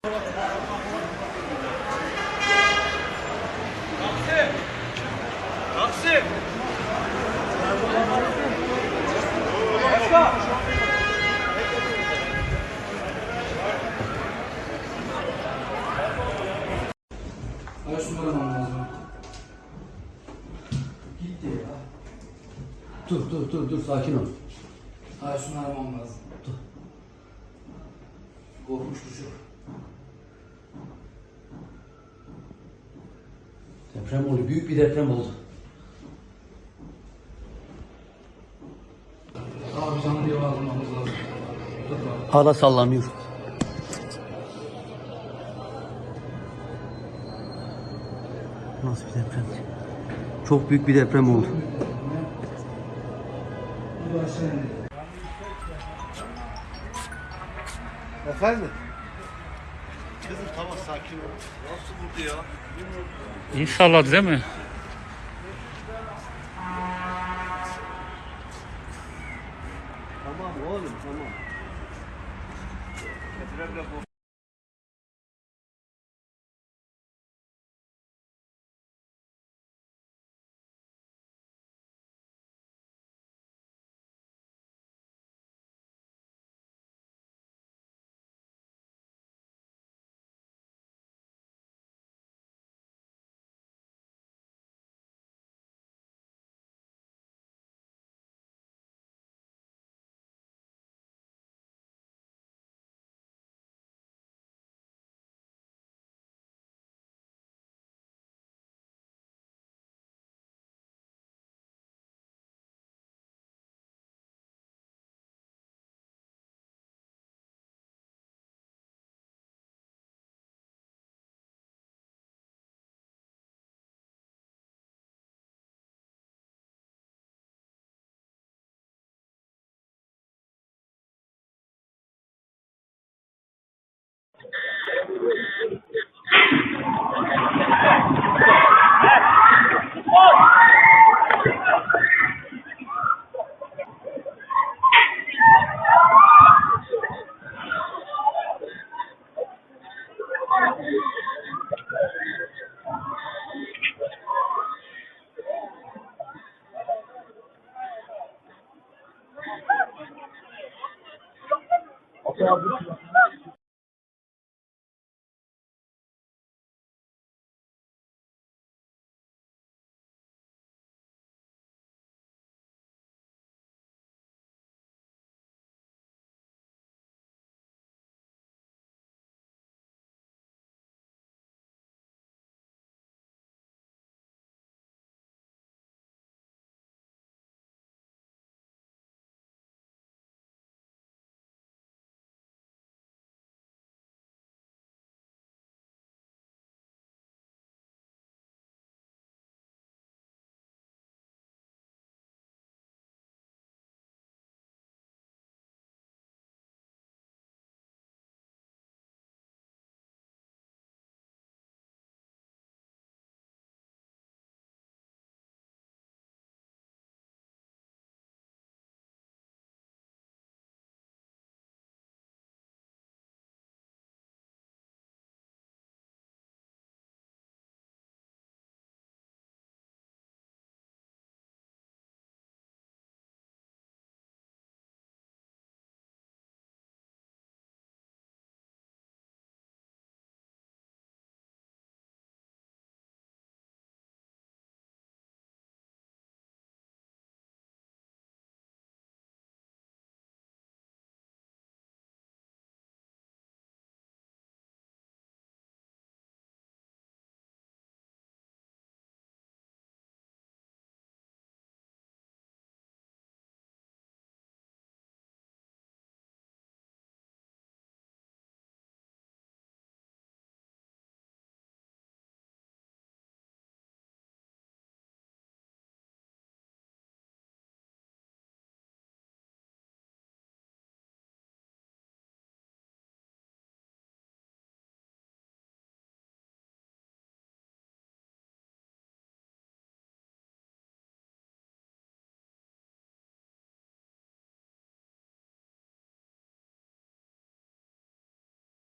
Taksim! Ay şunu aramam lazım. Gitti ya. Dur sakin ol. Ay şunu aramam lazım. Dur. Korkmuştu çok. Deprem oldu. Büyük bir deprem oldu. Abi canı diye bağlamamız lazım. Dur abi. Hala sallanıyor. Nasıl bir deprem? Çok büyük bir deprem oldu. Bu da aşağı indi. Efendim? Kızım tamam sakin ol. Nasıl vurdu ya? İnşallah değil mi? Tamam oğlum tamam. Depremle kork.